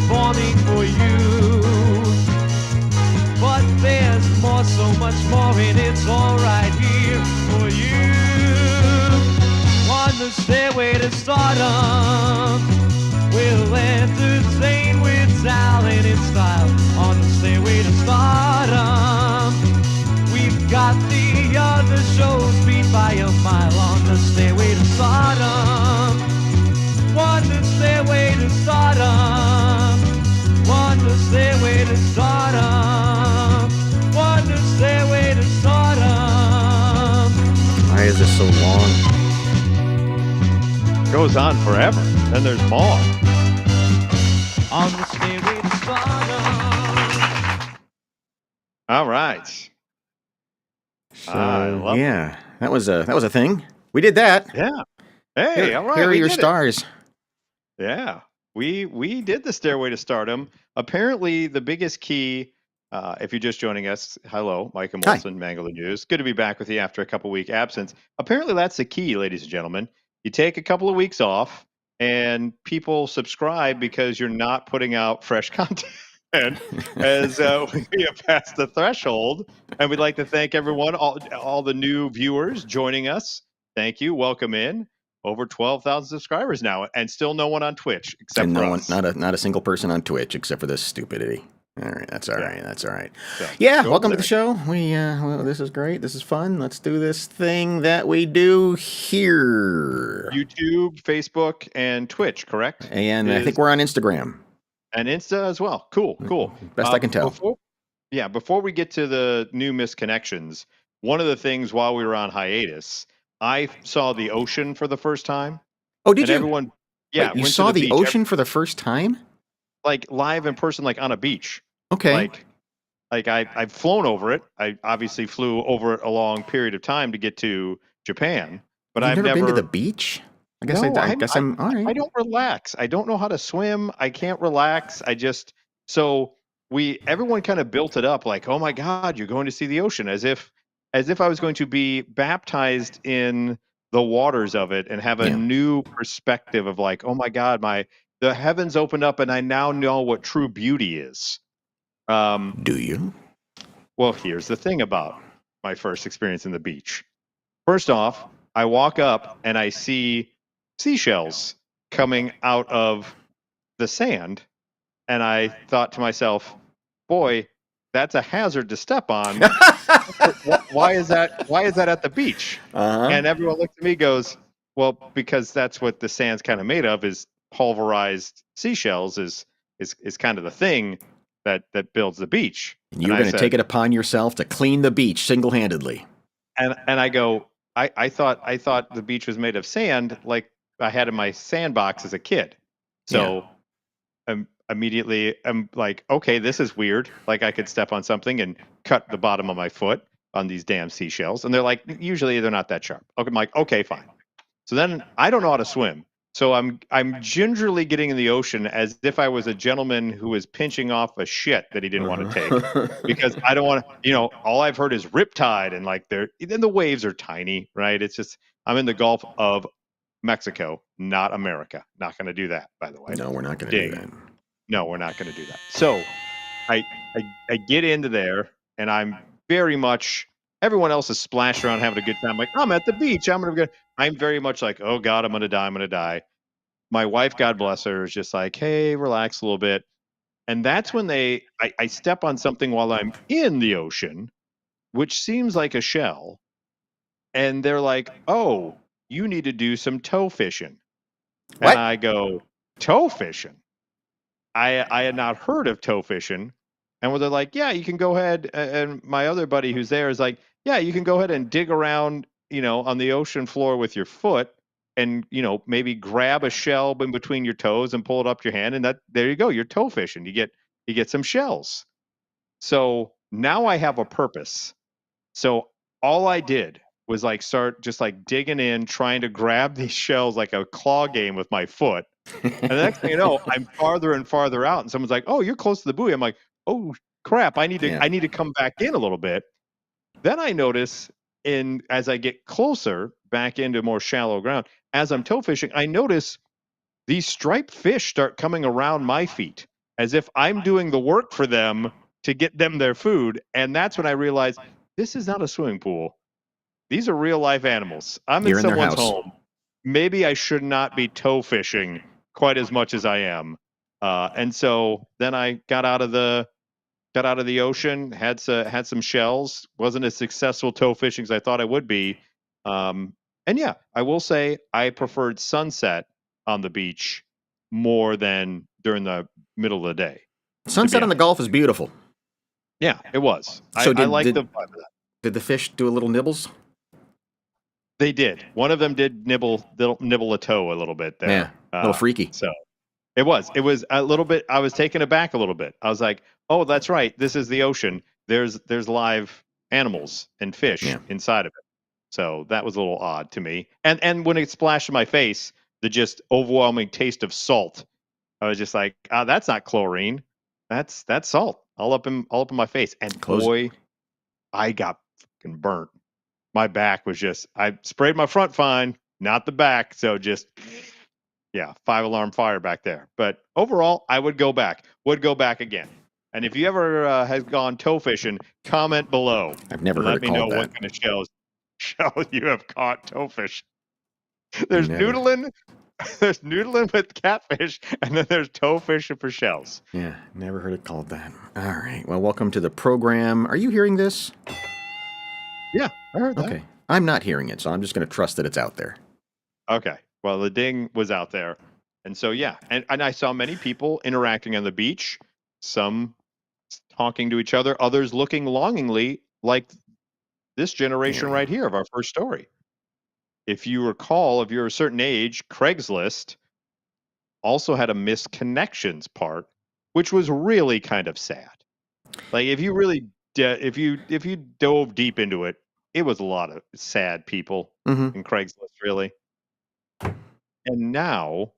forming for you. But there's more, so much more, and it's all right here for you. On the stairway to stardom, we'll entertain with talent and style. On the stairway to stardom, we've got the other shows beat by a mile. On the stairway to stardom, on the stairway to stardom, on the stairway to stardom, on the stairway to stardom. Why is this so long? Goes on forever. Then there's more. On the stairway to stardom. All right. So, yeah, that was a thing. We did that. Yeah. Hey, all right. Here are your stars. Yeah. We did the Stairway to Stardom. Apparently, the biggest key, if you're just joining us, hello, Mike and Molson, Mango the News. Good to be back with you after a couple-week absence. Apparently, that's the key, ladies and gentlemen. You take a couple of weeks off, and people subscribe because you're not putting out fresh content. As we have passed the threshold, and we'd like to thank everyone, all the new viewers joining us. Thank you. Welcome in. Over 12,000 subscribers now, and still no one on Twitch except for us. Not a single person on Twitch except for this stupidity. All right, that's all right. That's all right. So, yeah, welcome to the show. Well, this is great. This is fun. Let's do this thing that we do here. YouTube, Facebook, and Twitch, correct? And I think we're on Instagram. And Insta as well. Cool. Best I can tell. Before we get to the new misconnections, one of the things while we were on hiatus, I saw the ocean for the first time. Oh, did you? Everyone, yeah. Wait, you saw the ocean for the first time? Like live in person, like on a beach. Okay. Like I've flown over it. I obviously flew over it a long period of time to get to Japan. But I've never been to the beach? I guess I'm all right. I don't relax. I don't know how to swim. I can't relax. Everyone kind of built it up like, oh my God, you're going to see the ocean, as if I was going to be baptized in the waters of it and have a new perspective of like, oh my God, the heavens opened up and I now know what true beauty is. Do you? Well, here's the thing about my first experience in the beach. First off, I walk up and I see seashells coming out of the sand, and I thought to myself, boy, that's a hazard to step on. Why is that at the beach? And everyone looked at me and goes, well, because that's what the sand's kind of made of, is pulverized seashells is kind of the thing that builds the beach. You're going to take it upon yourself to clean the beach single-handedly. And I go, I thought the beach was made of sand, like I had in my sandbox as a kid. So immediately I'm like, okay, this is weird. Like I could step on something and cut the bottom of my foot on these damn seashells. And they're like, usually they're not that sharp. Okay, I'm like, okay, fine. So then I don't know how to swim. So I'm gingerly getting in the ocean as if I was a gentleman who was pinching off a shit that he didn't want to take, because I don't want to, all I've heard is riptide, and like then the waves are tiny, right? It's just, I'm in the Gulf of Mexico, not America. Not going to do that, by the way. No, we're not going to do that. No, we're not going to do that. So I get into there, and I'm very much, everyone else is splashing around having a good time. Like, I'm at the beach. I'm very much like, oh God, I'm going to die. My wife, God bless her, is just like, hey, relax a little bit. And that's when I step on something while I'm in the ocean, which seems like a shell. And they're like, oh, you need to do some toe fishing. What? And I go, toe fishing? I had not heard of toe fishing. And they're like, yeah, you can go ahead. And my other buddy who's there is like, yeah, you can go ahead and dig around, on the ocean floor with your foot and, maybe grab a shell in between your toes and pull it up your hand. And there you go. You're toe fishing. You get some shells. So now I have a purpose. So all I did was like start just like digging in, trying to grab these shells like a claw game with my foot. And the next thing you know, I'm farther and farther out, and someone's like, "Oh, you're close to the buoy." I'm like, "Oh crap! I need to come back in a little bit." Then I notice, as I get closer back into more shallow ground, as I'm toe fishing, I notice these striped fish start coming around my feet. as if I'm doing the work for them to get them their food. And that's when I realized this is not a swimming pool. These are real life animals. I'm in You're in their someone's house. home. Maybe I should not be tow fishing quite as much as I am. And so then I got out of the ocean, had some shells. Wasn't as successful tow fishing as I thought I would be. And yeah, I will say I preferred sunset on the beach more than during the middle of the day. Sunset on the Gulf is beautiful. Yeah, it was. So I like the vibe of that. Did the fish do a little nibbles? They did. One of them did nibble a toe a little bit there. Yeah, a little freaky. So it was a little bit. I was taken aback a little bit. I was like, "Oh, that's right. This is the ocean. There's live animals and fish inside of it." So that was a little odd to me. And when it splashed in my face, the just overwhelming taste of salt, I was just like, "Ah, that's not chlorine. That's salt all up in my face." And boy, I got fucking burnt. My back was just, I sprayed my front fine, not the back. So just, 5-alarm fire back there. But overall, I would go back again. And if you ever has gone tow fishing, comment below. I've never heard let it me called know that. what kind of shells you have caught tow fish. There's noodling with catfish, and then there's tow fishing for shells. Yeah, never heard it called that. All right. Well, welcome to the program. Are you hearing this? Yeah, I heard that. Okay. I'm not hearing it, so I'm just going to trust that it's out there. Okay. Well, the ding was out there. And so, yeah. And I saw many people interacting on the beach, some talking to each other, others looking longingly like this generation right here of our first story. If you recall, if you're a certain age, Craigslist also had a misconnections part, which was really kind of sad. Like if you really if you dove deep into it, it was a lot of sad people in Craigslist, really. And now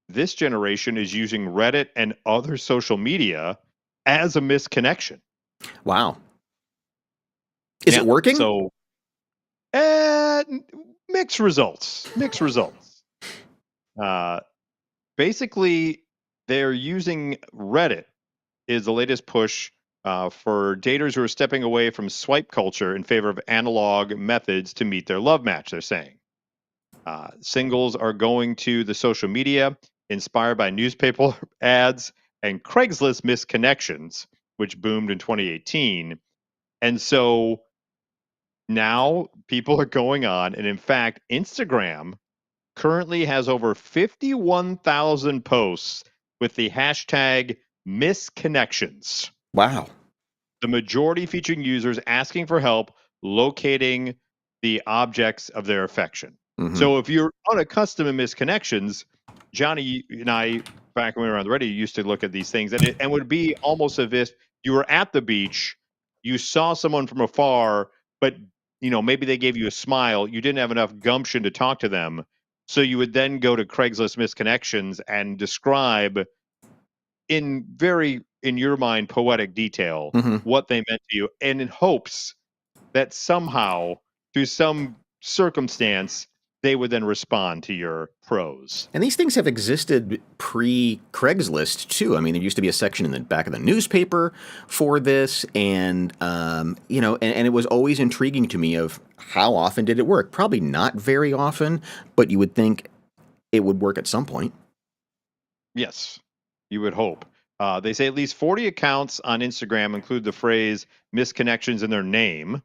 this generation is using Reddit and other social media as a misconnection. Wow. Is it working? So mixed results. Basically, they're using Reddit is the latest push for daters who are stepping away from swipe culture in favor of analog methods to meet their love match, they're saying. Singles are going to the social media inspired by newspaper ads and Craigslist misconnections, which boomed in 2018. And so now people are going on, and in fact, Instagram currently has over 51,000 posts with the hashtag misconnections. Wow. The majority featuring users asking for help locating the objects of their affection. So if you're unaccustomed to misconnections, Johnny and I, back when we were on the radio, used to look at these things, and it would be almost as if you were at the beach, you saw someone from afar, but maybe they gave you a smile. You didn't have enough gumption to talk to them. So you would then go to Craigslist misconnections and describe in your mind, poetic detail, what they meant to you, and in hopes that somehow, through some circumstance, they would then respond to your prose. And these things have existed pre-Craigslist, too. I mean, there used to be a section in the back of the newspaper for this, and, and it was always intriguing to me of how often did it work? Probably not very often, but you would think it would work at some point. Yes, you would hope. They say at least 40 accounts on Instagram include the phrase misconnections in their name.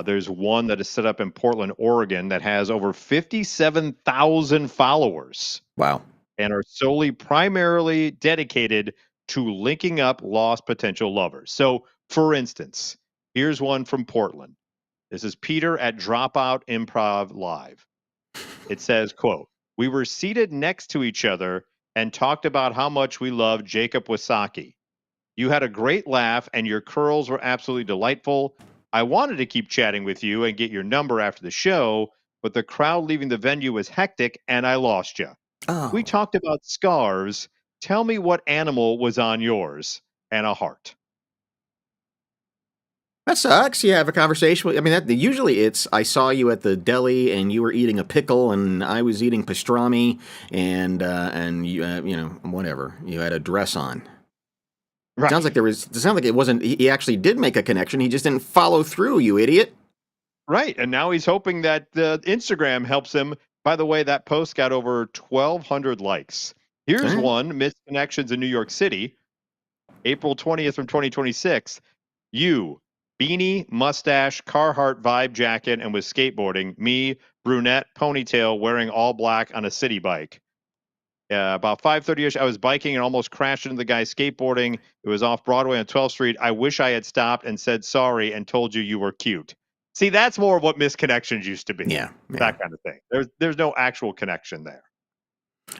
There's one that is set up in Portland, Oregon that has over 57,000 followers. Wow. And are primarily dedicated to linking up lost potential lovers. So, for instance, here's one from Portland. This is Peter at Dropout Improv Live. It says, quote, "We were seated next to each other and talked about how much we loved Jacob Wasaki. You had a great laugh and your curls were absolutely delightful. I wanted to keep chatting with you and get your number after the show, but the crowd leaving the venue was hectic and I lost you. Oh. We talked about scarves. Tell me what animal was on yours," and a heart. That sucks. You have a conversation with, usually it's, I saw you at the deli and you were eating a pickle and I was eating pastrami and you, whatever. You had a dress on. Right. It sounds like it wasn't, he actually did make a connection. He just didn't follow through, you idiot. Right. And now he's hoping that Instagram helps him. By the way, that post got over 1,200 likes. Here's All right. one: Missed Connections in New York City, April 20th from 2026. You, beanie, mustache, Carhartt vibe jacket, and with skateboarding. Me, brunette, ponytail, wearing all black on a city bike. About 5:30ish, I was biking and almost crashed into the guy skateboarding. It was off Broadway on 12th Street. I wish I had stopped and said sorry and told you you were cute. See, that's more of what misconnections used to be. Yeah. That kind of thing. There's no actual connection there.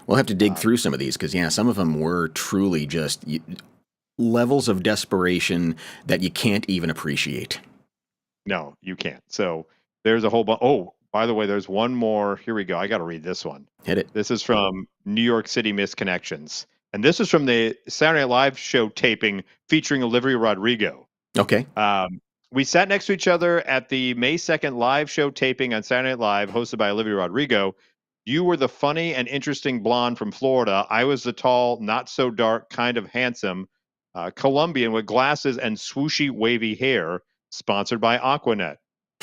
We'll have to dig through some of these because, yeah, some of them were truly just levels of desperation that you can't even appreciate. No, you can't. So there's a whole bunch. Oh, by the way, there's one more. Here we go. I got to read this one. Hit it. This is from New York City Misconnections. And this is from the Saturday Night Live show taping featuring Olivia Rodrigo. Okay. We sat next to each other at the May 2nd live show taping on Saturday Night Live, hosted by Olivia Rodrigo. You were the funny and interesting blonde from Florida. I was the tall, not so dark, kind of handsome Colombian with glasses and swooshy, wavy hair, sponsored by Aquanet.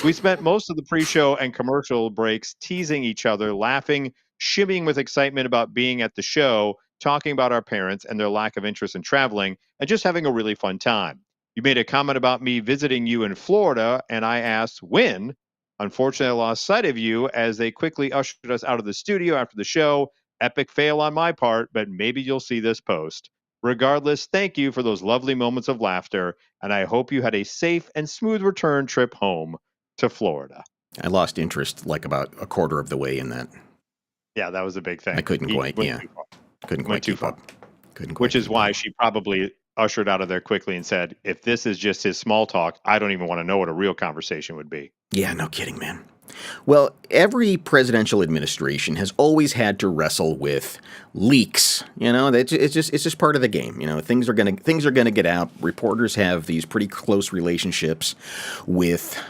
We spent most of the pre-show and commercial breaks teasing each other, laughing, shimmying with excitement about being at the show, talking about our parents and their lack of interest in traveling, and just having a really fun time. You made a comment about me visiting you in Florida, and I asked when. Unfortunately, I lost sight of you as they quickly ushered us out of the studio after the show. Epic fail on my part, but maybe you'll see this post. Regardless, thank you for those lovely moments of laughter, and I hope you had a safe and smooth return trip home to Florida. I lost interest like about a quarter of the way in that. Yeah, that was a big thing. I couldn't quite, yeah. Couldn't quite keep up. Which is why she probably ushered out of there quickly and said, if this is just his small talk, I don't even want to know what a real conversation would be. Yeah, no kidding, man. Well, every presidential administration has always had to wrestle with leaks. You know, it's just part of the game. You know, things are gonna get out. Reporters have these pretty close relationships with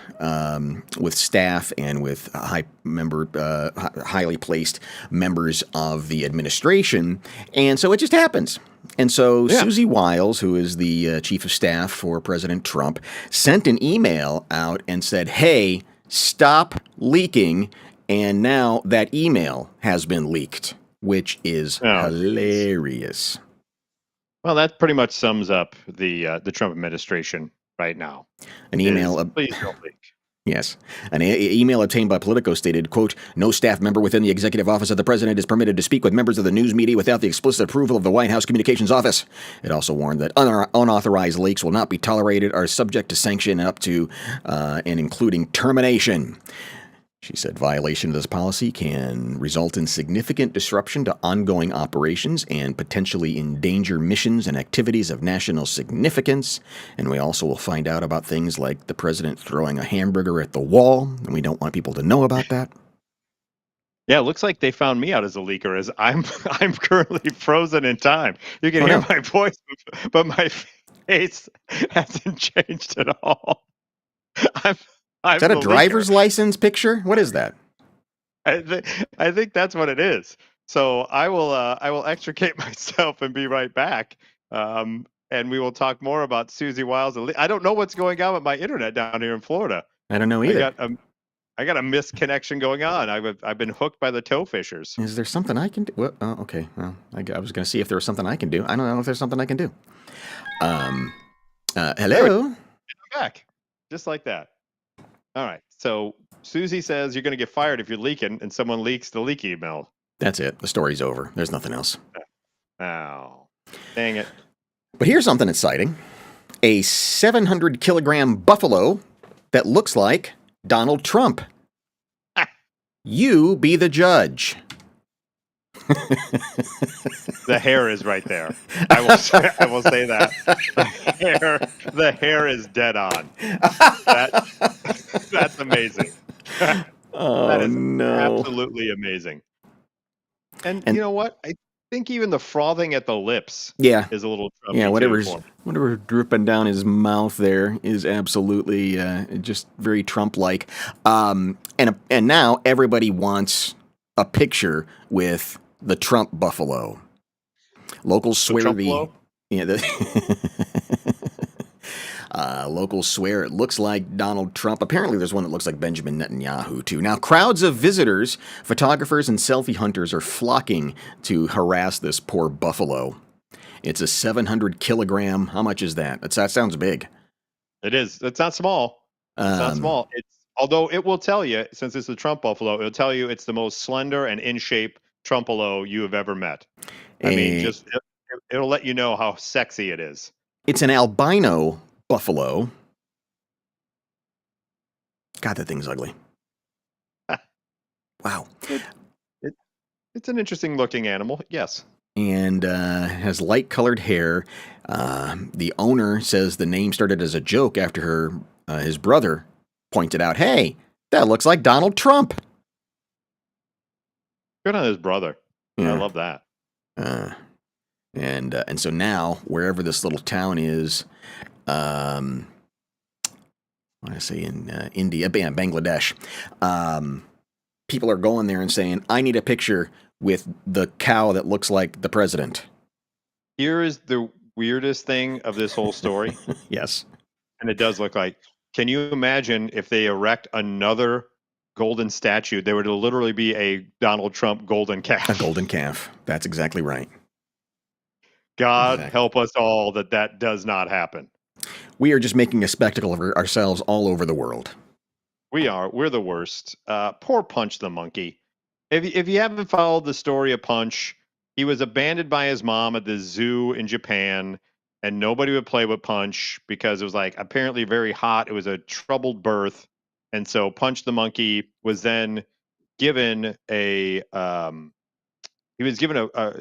staff and with highly placed members of the administration, and so it just happens. And so Susie Wiles, who is the chief of staff for President Trump, sent an email out and said, "Hey, stop leaking," and now that email has been leaked, which is hilarious. Well, that pretty much sums up the Trump administration right now. An email, please don't leak. Yes. An email obtained by Politico stated, quote, "No staff member within the executive office of the president is permitted to speak with members of the news media without the explicit approval of the White House Communications Office." It also warned that unauthorized leaks will not be tolerated, are subject to sanction up to and including termination. She said violation of this policy can result in significant disruption to ongoing operations and potentially endanger missions and activities of national significance. And we also will find out about things like the president throwing a hamburger at the wall, and we don't want people to know about that. Yeah, it looks like they found me out as a leaker, as I'm currently frozen in time. You can hear my voice, but my face hasn't changed at all. Is that a driver's license picture? What is that? I think that's what it is. So I will extricate myself and be right back. And we will talk more about Susie Wiles. I don't know what's going on with my internet down here in Florida. I don't know either. I got a misconnection going on. I've been hooked by the toe fishers. Is there something I can do? Well, oh, okay. Well, I was going to see if there was something I can do. I don't know if there's something I can do. Hello. I'm back. Just like that. All right. So Susie says you're going to get fired if you're leaking, and someone leaks the leak email. That's it. The story's over. There's nothing else. Oh, dang it. But here's something exciting. A 700-kilogram buffalo that looks like Donald Trump. You be the judge. The hair is right there. I will say that. The hair is dead on. That's amazing. Oh, that is no. Absolutely amazing. And you know what? I think even the frothing at the lips is a little Trumpy. Yeah, whatever's dripping down his mouth there is absolutely just very Trump-like. And now everybody wants a picture with the Trump buffalo. Locals swear Locals swear it looks like Donald Trump. Apparently, there's one that looks like Benjamin Netanyahu, too. Now, crowds of visitors, photographers, and selfie hunters are flocking to harass this poor buffalo. It's a 700 kilogram. How much is that? That sounds big. It is. It's not small. It's not small. Although it will tell you, since it's a Trump buffalo, it'll tell you it's the most slender and in shape Trumpalo you have ever met. I mean, just it'll let you know how sexy it is. It's an albino buffalo. God, that thing's ugly. Wow. It's an interesting looking animal, yes. And has light-colored hair. The owner says the name started as a joke after his brother pointed out, "Hey, that looks like Donald Trump." Good on his brother. Yeah. I love that. And so now, wherever this little town is, I want to say in India, Bangladesh, people are going there and saying, "I need a picture with the cow that looks like the president." Here is the weirdest thing of this whole story. Yes. And it does look like, can you imagine if they erect another golden statue? There would literally be a Donald Trump golden calf. A golden calf. That's exactly right. God help us all that does not happen. We are just making a spectacle of ourselves all over the world. We are. We're the worst. Poor Punch the monkey. If you haven't followed the story of Punch, he was abandoned by his mom at the zoo in Japan, and nobody would play with Punch because it was like apparently very hot. It was a troubled birth. And so Punch the monkey was then given a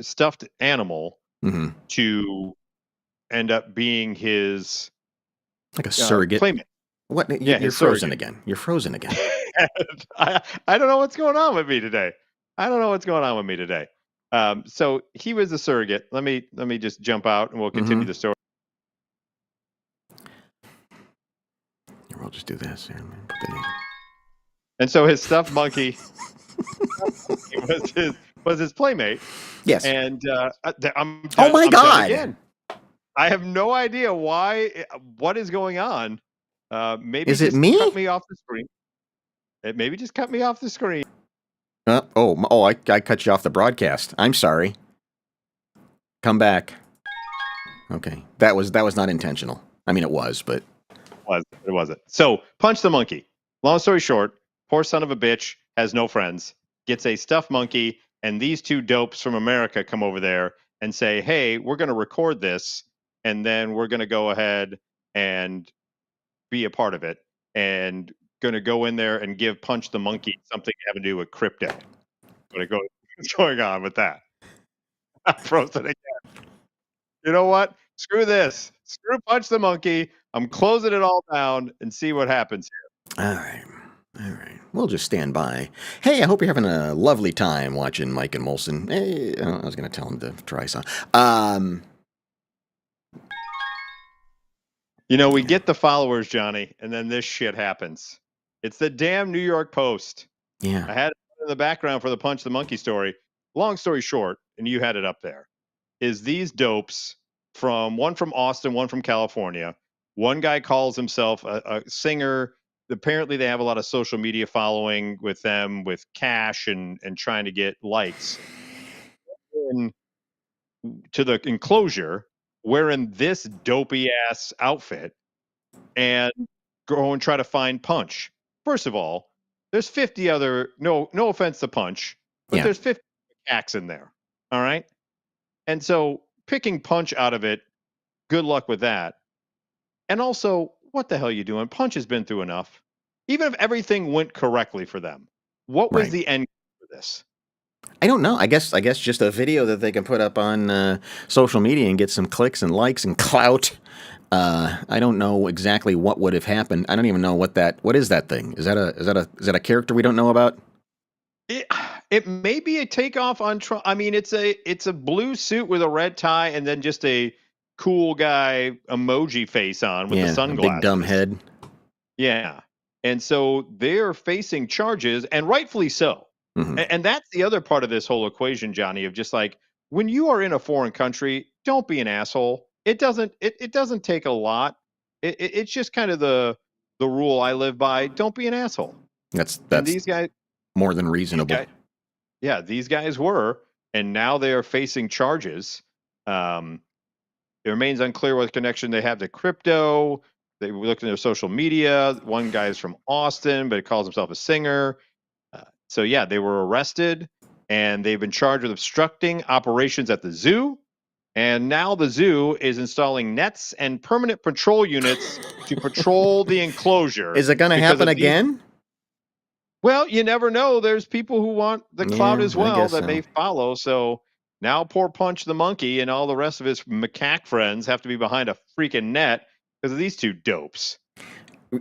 stuffed animal to end up being his like a surrogate playmate. What? You're frozen again. You're frozen again. I don't know what's going on with me today. So he was a surrogate. Let me just jump out and we'll continue the story. We'll just do this. And so his stuffed monkey was his playmate. Yes. And oh my God! Again, I have no idea why. What is going on? Maybe is it me? Cut me off the screen. Maybe just cut me off the screen. I cut you off the broadcast. I'm sorry. Come back. Okay, that was not intentional. I mean, it was, but it wasn't. So, Punch the monkey. Long story short, poor son of a bitch has no friends. Gets a stuffed monkey, and these two dopes from America come over there and say, "Hey, we're going to record this, and then we're going to go ahead and be a part of it, and going to go in there and give Punch the monkey something having to do with crypto." What's going on with that? I'm frozen again. You know what? Screw this. Screw Punch the monkey. I'm closing it all down and see what happens here. All right. We'll just stand by. Hey, I hope you're having a lovely time watching Mike and Molson. Hey, I was going to tell him to try some. We get the followers, Johnny, and then this shit happens. It's the damn New York Post. Yeah. I had it in the background for the Punch the monkey story. Long story short, and you had it up there, is these dopes one from Austin, one from California. One guy calls himself a singer. Apparently, they have a lot of social media following with them, with cash and trying to get likes. To the enclosure, wearing this dopey ass outfit, and go and try to find Punch. First of all, there's 50 other. No offense to Punch, but there's 50 acts in there. All right, and so picking Punch out of it. Good luck with that. And also, what the hell are you doing? Punch has been through enough. Even if everything went correctly for them, what was the end for this? I don't know. I guess just a video that they can put up on social media and get some clicks and likes and clout. I don't know exactly what would have happened. I don't even know what is that thing? Is that a character we don't know about? It may be a takeoff on Trump. I mean, it's a blue suit with a red tie and then just a cool guy emoji face on with the sunglasses. Big dumb head. Yeah. And so they're facing charges, and rightfully so. Mm-hmm. And that's the other part of this whole equation, Johnny, of just like, when you are in a foreign country, don't be an asshole. It doesn't take a lot It's just kind of the rule I live by. Don't be an asshole. That's And these guys, more than reasonable. these guys were, and now they are facing charges. It remains unclear what connection they have to crypto. They looked at their social media. One guy is from Austin, but he calls himself a singer. So yeah, they were arrested, and they've been charged with obstructing operations at the zoo. And now the zoo is installing nets and permanent patrol units to patrol the enclosure. Is it going to happen again? Well, you never know. There's people who want the clout as well that so. may follow. So now poor Punch the monkey and all the rest of his macaque friends have to be behind a freaking net because of these two dopes.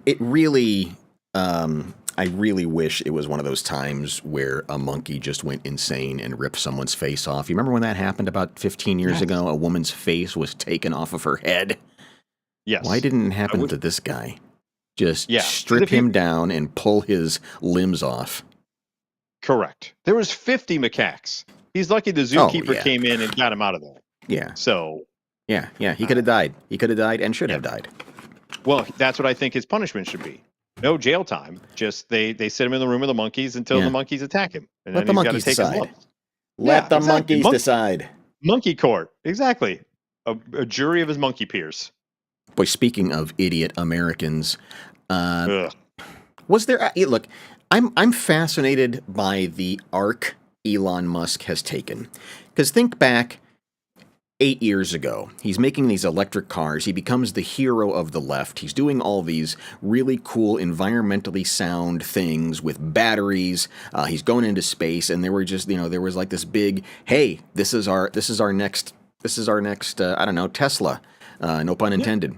It really, I really wish it was one of those times where a monkey just went insane and ripped someone's face off. You remember when that happened about 15 years ago? A woman's face was taken off of her head. Yes. Why didn't it happen to this guy? Just strip him down and pull his limbs off. Correct. There was 50 macaques. He's lucky the zookeeper came in and got him out of there. Yeah. So. Yeah. He could have died. He could have died and should have died. Well, that's what I think his punishment should be. No jail time. Just they sit him in the room with the monkeys until the monkeys attack him. And Let then the he's got to monkeys take decide. his Let the monkeys decide. Monkey court. Exactly. A jury of his monkey peers. Boy, speaking of idiot Americans, was there? Look, I'm fascinated by the arc Elon Musk has taken, because think back 8 years ago. He's making these electric cars. He becomes the hero of the left. He's doing all these really cool, environmentally sound things with batteries. He's going into space, and there was like this big, hey, this is our next, I don't know, Tesla. No pun intended.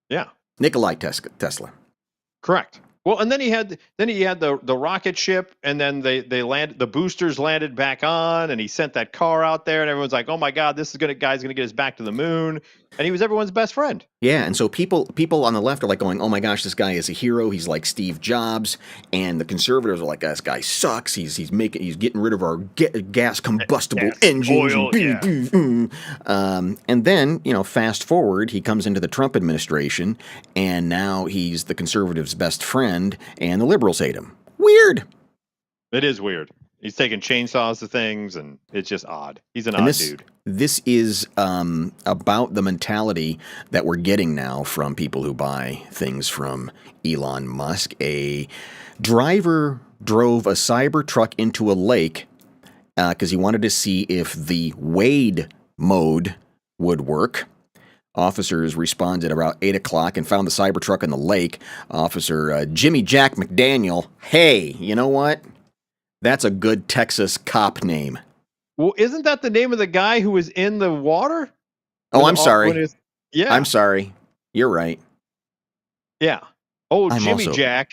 Yeah. Nikolai Tesla. Correct. Well, and then he had the rocket ship, and then the boosters landed back on, and he sent that car out there, and everyone's like, "Oh my God, this guy's gonna get us back to the moon," and he was everyone's best friend. Yeah, and so people on the left are like going, "Oh my gosh, this guy is a hero. He's like Steve Jobs," and the conservatives are like, "This guy sucks. He's getting rid of our gas combustible engines." Oil, and then fast forward, he comes into the Trump administration, and now he's the conservatives' best friend, and the liberals hate him. Weird. It is weird. He's taking chainsaws to things, and it's just odd. He's an odd dude. This is about the mentality that we're getting now from people who buy things from Elon Musk. A driver drove a Cybertruck into a lake because he wanted to see if the wade mode would work. Officers responded about 8 o'clock and found the Cybertruck in the lake. Officer Jimmy Jack McDaniel, hey, you know what? That's a good Texas cop name. Well, isn't that the name of the guy who was in the water? Oh, I'm sorry. Yeah. I'm sorry. You're right. Yeah. Oh, Jimmy Jack.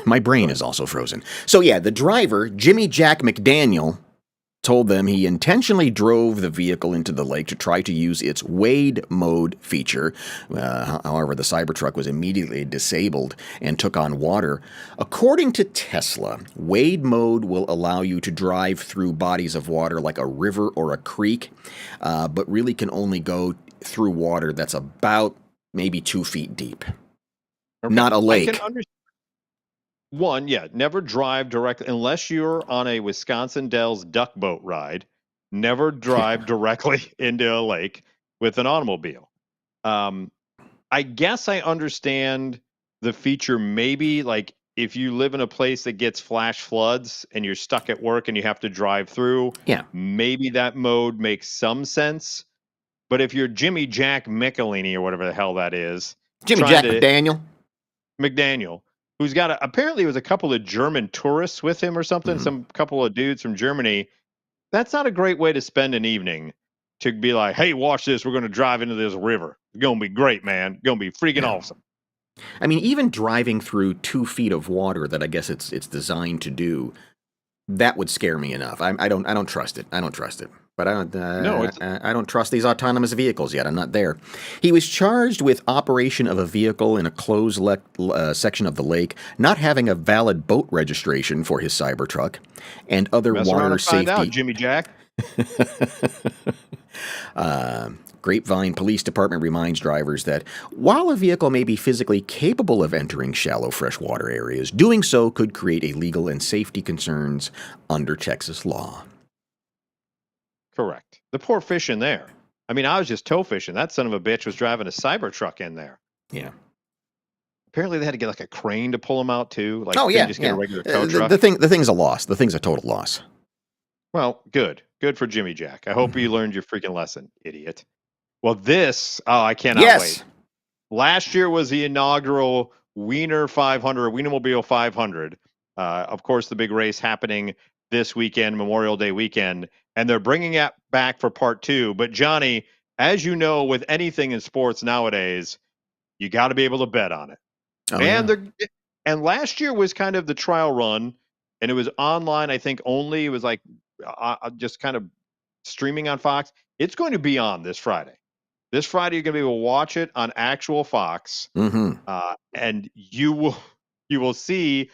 My brain is also frozen. So yeah, the driver, Jimmy Jack McDaniel, told them he intentionally drove the vehicle into the lake to try to use its wade mode feature. However, the Cybertruck was immediately disabled and took on water. According to Tesla, wade mode will allow you to drive through bodies of water like a river or a creek, but really can only go through water that's about maybe 2 feet deep. Okay. Not a lake. I can understand. One, never drive directly unless you're on a Wisconsin Dells duck boat ride. Never drive directly into a lake with an automobile. I guess I understand the feature. Maybe like if you live in a place that gets flash floods and you're stuck at work and you have to drive through. Yeah, maybe that mode makes some sense. But if you're Jimmy Jack Michelini or whatever the hell that is, Jimmy Jack McDaniel. Who's got apparently it was a couple of German tourists with him or something, some couple of dudes from Germany. That's not a great way to spend an evening, to be like, hey, watch this. We're going to drive into this river. It's going to be great, man. It's going to be freaking awesome. I mean, even driving through 2 feet of water that I guess it's designed to do, that would scare me enough. I don't trust it. I don't trust it. But I don't trust these autonomous vehicles yet. I'm not there. He was charged with operation of a vehicle in a closed section of the lake, not having a valid boat registration for his Cybertruck, and other water safety. Find out, Jimmy Jack. Grapevine Police Department reminds drivers that while a vehicle may be physically capable of entering shallow freshwater areas, doing so could create a legal and safety concerns under Texas law. Correct. The poor fish in there. I mean, I was just tow fishing. That son of a bitch was driving a Cybertruck in there. Yeah. Apparently, they had to get like a crane to pull them out too. Like, Oh couldn't yeah, just get yeah. a regular tow The truck. thing's a loss. The thing's a total loss. Well, good for Jimmy Jack. I hope you learned your freaking lesson, idiot. Well, I cannot wait. Last year was the inaugural Wiener 500, Wienermobile 500. Of course, the big race happening this weekend, Memorial Day weekend, and they're bringing it back for part 2. But Johnny, as you know, with anything in sports nowadays, you got to be able to bet on it. Oh, And last year was kind of the trial run, and it was online, I think only. It was like just kind of streaming on Fox. It's going to be on this Friday. This Friday, you're going to be able to watch it on actual Fox, and you will see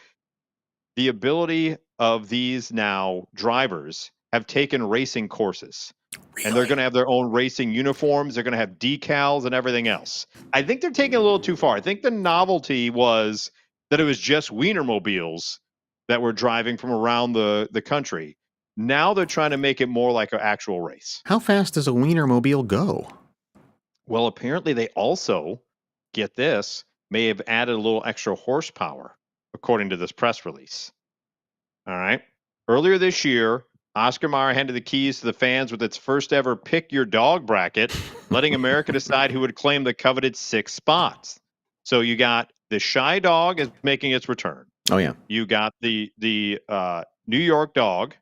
the ability of these now drivers have taken racing courses. Really? And they're going to have their own racing uniforms. They're going to have decals and everything else. I think they're taking it a little too far. I think the novelty was that it was just Wienermobiles that were driving from around the country. Now they're trying to make it more like an actual race. How fast does a Wienermobile go? Well, apparently they also, get this, may have added a little extra horsepower, according to this press release. All right. Earlier this year, Oscar Mayer handed the keys to the fans with its first ever Pick Your Dog bracket, letting America decide who would claim the coveted 6 spots. So you got the Shy Dog is making its return. Oh, yeah. You got the New York Dog.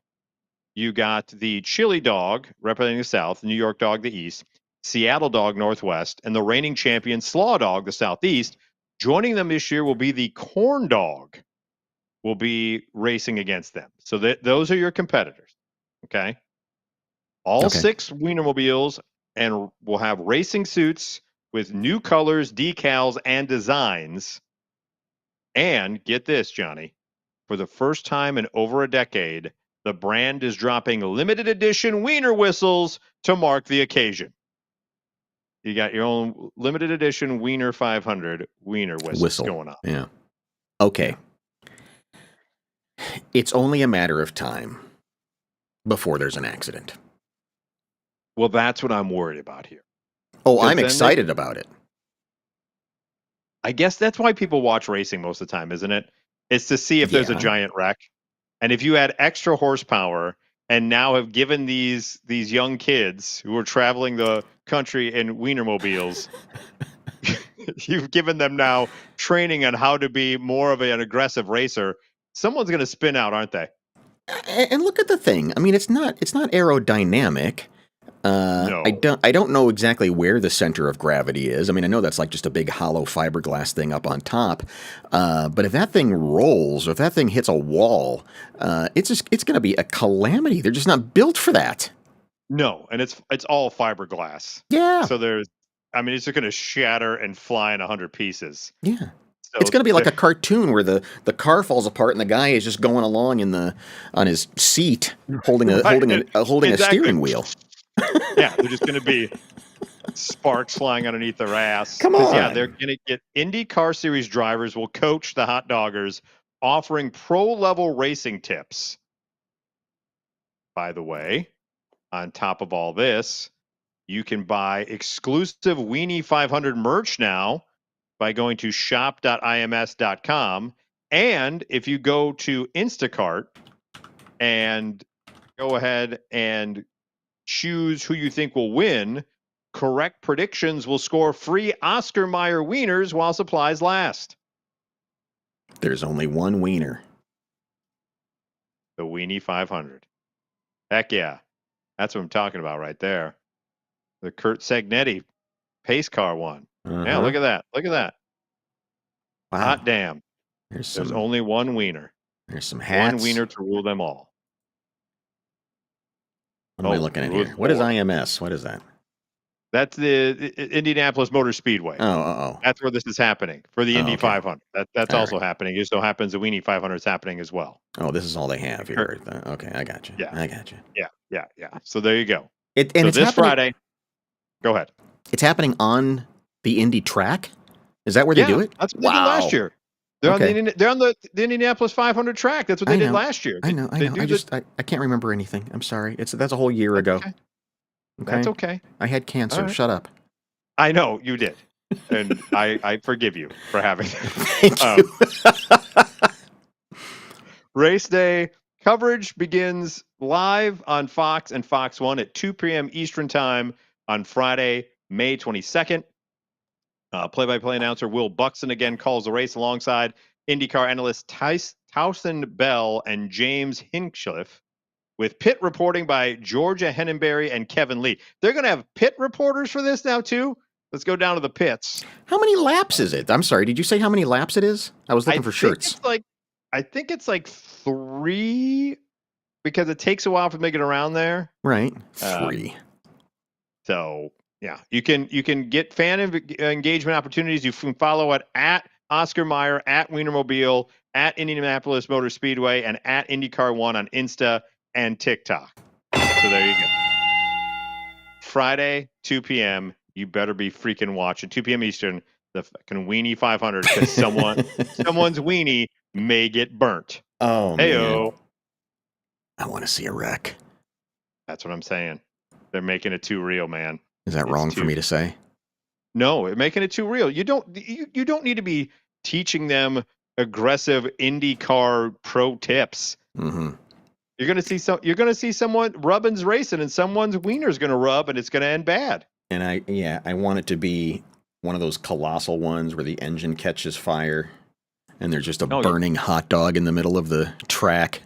You got the Chili Dog representing the South, New York Dog the East, Seattle Dog Northwest, and the reigning champion Slaw Dog the Southeast. Joining them this year will be the Corn Dog. Will be racing against them. So those are your competitors. Okay. All 6 Wienermobiles and will have racing suits with new colors, decals, and designs. And get this, Johnny, for the first time in over a decade, the brand is dropping limited edition Wiener whistles to mark the occasion. You got your own limited edition Wiener 500 Wiener whistle going on. Yeah. Okay. It's only a matter of time before there's an accident. Well, that's what I'm worried about here. Oh, I'm excited about it. I guess that's why people watch racing most of the time, isn't it? It's to see if there's a giant wreck. And if you add extra horsepower and now have given these young kids who are traveling the country in Wienermobiles, you've given them now training on how to be more of an aggressive racer. Someone's going to spin out, aren't they? And look at the thing. I mean, it's not aerodynamic. No. I don't know exactly where the center of gravity is. I mean, I know that's like just a big hollow fiberglass thing up on top. But if that thing rolls or if that thing hits a wall, it's going to be a calamity. They're just not built for that. No, and it's all fiberglass. Yeah. So it's just going to shatter and fly in 100 pieces. Yeah. So it's going to be like a cartoon where the car falls apart and the guy is just going along on his seat holding a steering wheel. Yeah, they're just going to be sparks flying underneath their ass. Come on. Yeah, they're going to get Indy Car Series drivers will coach the hot doggers, offering pro-level racing tips. By the way, on top of all this, you can buy exclusive Weenie 500 merch now by going to shop.ims.com. And if you go to Instacart and go ahead and choose who you think will win, correct predictions will score free Oscar Mayer wieners while supplies last. There's only one wiener. The Weenie 500. Heck yeah. That's what I'm talking about right there. The Kurt Segnetti pace car one. Yeah, look at that. Look at that. Wow. Hot damn. There's only one wiener. There's some hats. One wiener to rule them all. What am I looking at here? What is IMS? What is that? That's the Indianapolis Motor Speedway. Oh. That's where this is happening for the Indy 500. That's all also happening. It just so happens the Weenie 500 is happening as well. Oh, this is all they have here. Okay, I got you. Yeah. I got you. Yeah. So there you go. It's this Friday. Go ahead. It's happening on the Indy track? Is that where they do it? That's what they did last year. They're on the Indianapolis 500 track. That's what they did last year. I know. I can't remember anything. I'm sorry. That's a whole year ago. Okay. That's okay. I had cancer. Right. Shut up. I know you did, and I forgive you for having. Thank you. Race day coverage begins live on Fox and Fox 1 at 2 p.m. Eastern Time on Friday, May 22nd. Play-by-play announcer Will Buxton again calls the race alongside IndyCar analyst Towson Bell and James Hinchcliffe, with pit reporting by Georgia Hennenberry and Kevin Lee. They're going to have pit reporters for this now, too? Let's go down to the pits. How many laps is it? I'm sorry. Did you say how many laps it is? I was looking for shirts. I think it's like 3, because it takes a while to make it around there. Right. 3. So, yeah, you can get fan engagement opportunities. You can follow it at Oscar Mayer, at Wienermobile, at Indianapolis Motor Speedway, and at IndyCar One on Insta and TikTok. So there you go. Friday, 2 p.m. You better be freaking watching 2 p.m. Eastern, the fucking Weenie 500, because someone's weenie may get burnt. Oh, Heyo. man. I want to see a wreck. That's what I'm saying. They're making it too real, man. Is that wrong for me to say? No, they're making it too real. You don't need to be teaching them aggressive IndyCar pro tips. Mm-hmm. You're gonna see someone rubbing's racing, and someone's wiener's gonna rub, and it's gonna end bad. And I want it to be one of those colossal ones where the engine catches fire, and there's just a burning hot dog in the middle of the track.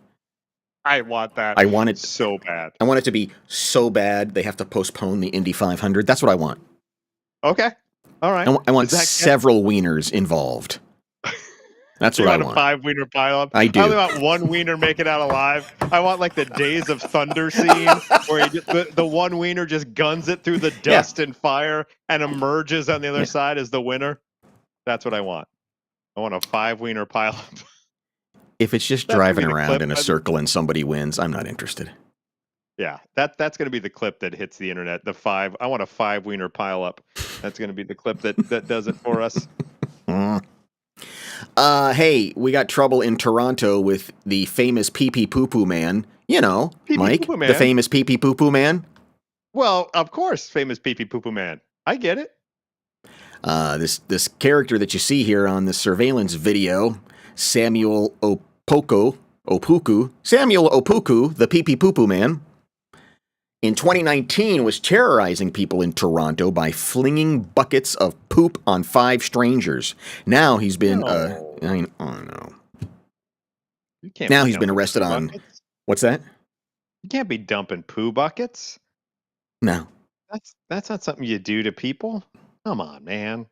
I want that. I want it so bad. I want it to be so bad they have to postpone the Indy 500. That's what I want. Okay. All right. I want several wieners involved. That's what I want. A 5-wiener pileup. I do. I only want one wiener make it out alive. I want like the Days of Thunder scene where the one wiener just guns it through the dust and fire and emerges on the other side as the winner. That's what I want. I want a 5-wiener pileup. If it's just driving around in a circle and somebody wins, I'm not interested. Yeah, that's going to be the clip that hits the internet. I want a 5-wiener pileup. That's going to be the clip that does it for us. Hey, we got trouble in Toronto with the famous pee-pee poo-poo man. You know, Mike, the famous pee-pee poo-poo man. Well, of course, famous pee-pee poo-poo man. I get it. This character that you see here on the surveillance video, Samuel Opoku, the pee-pee poo-poo man, in 2019 was terrorizing people in Toronto by flinging buckets of poop on 5 strangers. Now he's been, now he's been arrested on, what's that? You can't be dumping poo buckets. No. That's not something you do to people. Come on, man.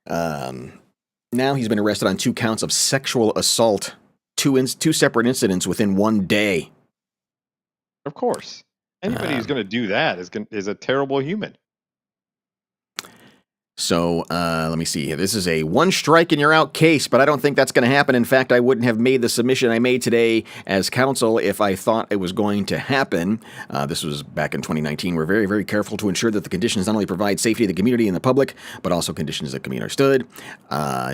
Now he's been arrested on 2 counts of sexual assault, 2 separate incidents within 1 day. Of course. Anybody who's going to do that is a terrible human. So let me see here. This is a 1 strike and you're out case, but I don't think that's going to happen. In fact, I wouldn't have made the submission I made today as counsel if I thought it was going to happen. This was back in 2019. We're very, very careful to ensure that the conditions not only provide safety to the community and the public, but also conditions that can be understood.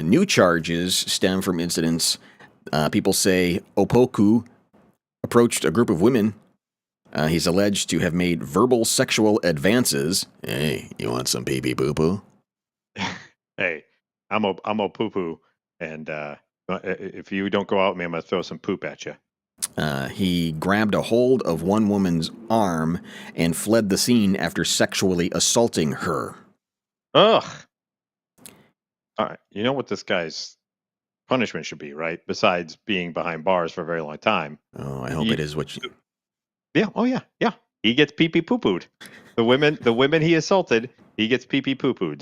New charges stem from incidents. People say Opoku approached a group of women. He's alleged to have made verbal sexual advances. Hey, you want some pee-pee poo-poo? Hey, I'm a poo-poo, and if you don't go out with me, I'm going to throw some poop at you. He grabbed a hold of one woman's arm and fled the scene after sexually assaulting her. Ugh. All right, you know what this guy's punishment should be, right? Besides being behind bars for a very long time. Oh, I hope it is what you... Yeah. Oh, yeah. Yeah. He gets pee-pee poo-pooed. The women he assaulted, he gets pee-pee poo-pooed.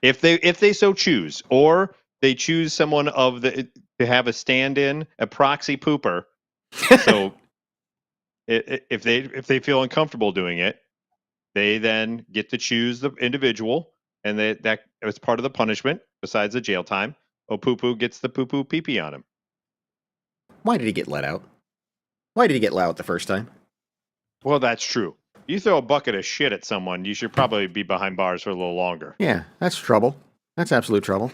If they so choose, or they choose someone to have a stand-in, a proxy pooper. So if they feel uncomfortable doing it, they then get to choose the individual, and that was part of the punishment besides the jail time. Poo-poo gets the poo-poo pee-pee on him. Why did he get let out? Why did he get let out the first time? Well, that's true. You throw a bucket of shit at someone, you should probably be behind bars for a little longer. Yeah, that's trouble. That's absolute trouble.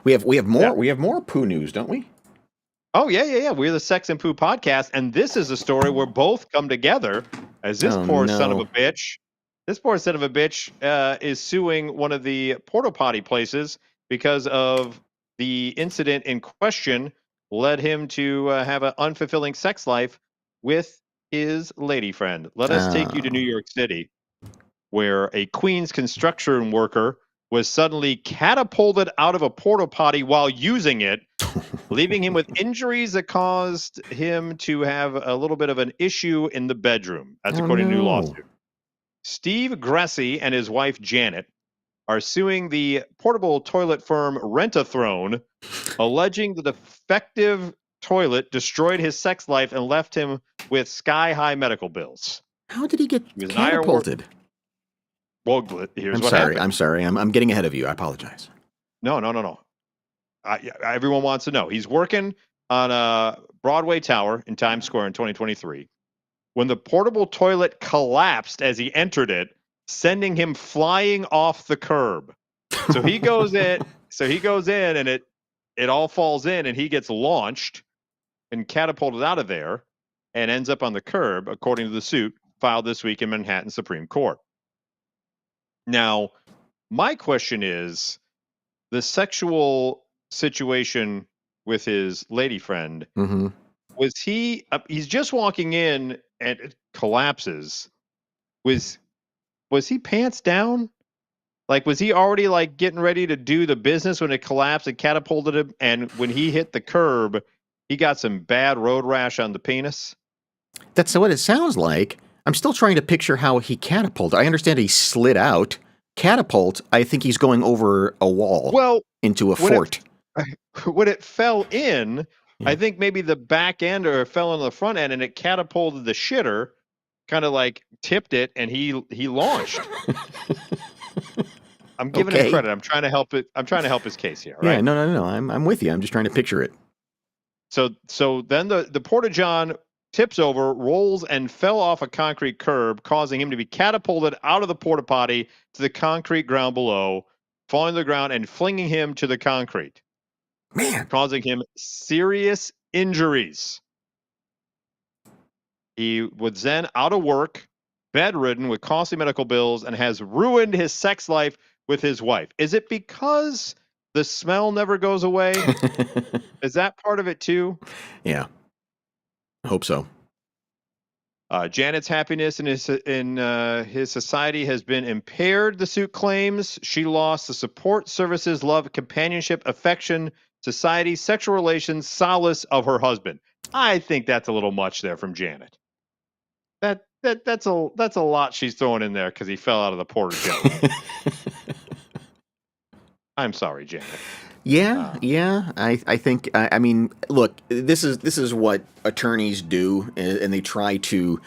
We have Yeah. more poo news, don't we? Oh yeah. We're the Sex and Poo podcast, and this is a story where both come together. As this Oh, poor son of no. a bitch, is suing one of the porta potty places because of the incident in question led him to have an unfulfilling sex life with his lady friend. Let us take you to New Oh. York City, where a Queens construction worker was suddenly catapulted out of a porta potty while using it, leaving him with injuries that caused him to have a little bit of an issue in the bedroom. That's Oh, according to a new no. lawsuit. Steve Gressy and his wife Janet are suing the portable toilet firm Rent-A-Throne, alleging the defective toilet destroyed his sex life and left him with sky-high medical bills. How did he get He was an catapulted? Well, here's I'm what sorry. happened. I'm sorry. I'm getting ahead of you. I apologize. No. Everyone wants to know. He's working on a Broadway tower in Times Square in 2023 when the portable toilet collapsed as he entered it, sending him flying off the curb. So he goes in. And it all falls in, and he gets launched and catapulted out of there, and ends up on the curb, according to the suit filed this week in Manhattan Supreme Court. Now, my question is, the sexual situation with his lady friend, Mm-hmm. was he's just walking in and it collapses. Was he pants down? Like, was he already like getting ready to do the business when it collapsed and catapulted him? And when he hit the curb, he got some bad road rash on the penis? That's what it sounds like. I'm still trying to picture how he catapulted. I understand he slid out. Catapult, I think he's going over a wall Well, into a when fort. when it fell in, Yeah. I think maybe the back end or it fell into the front end and it catapulted the shitter, kind of like tipped it, and he launched. I'm giving him Okay. credit. I'm trying to help it. I'm trying to help his case here. Yeah, Right. no. I'm with you. I'm just trying to picture it. So then the porta john tips over, rolls, and fell off a concrete curb, causing him to be catapulted out of the porta potty to the concrete ground below, falling to the ground and flinging him to the concrete, Man. causing him serious injuries. He was then out of work, bedridden with costly medical bills, and has ruined his sex life with his wife. Is it because the smell never goes away? Is that part of it too? Yeah. I hope so. Janet's happiness in his society has been impaired, the suit claims. She lost the support, services, love, companionship, affection, society, sexual relations, solace of her husband. I think that's a little much there from Janet. That's a lot she's throwing in there because he fell out of the porta john. I'm sorry, Janet. Yeah. I think. I mean, look. This is what attorneys do, and they try to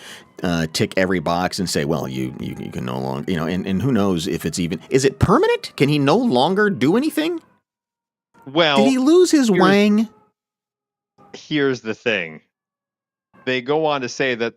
tick every box and say, well, you can no longer, and who knows if it's even, is it permanent? Can he no longer do anything? Well, did he lose his wang? Here's the thing. They go on to say that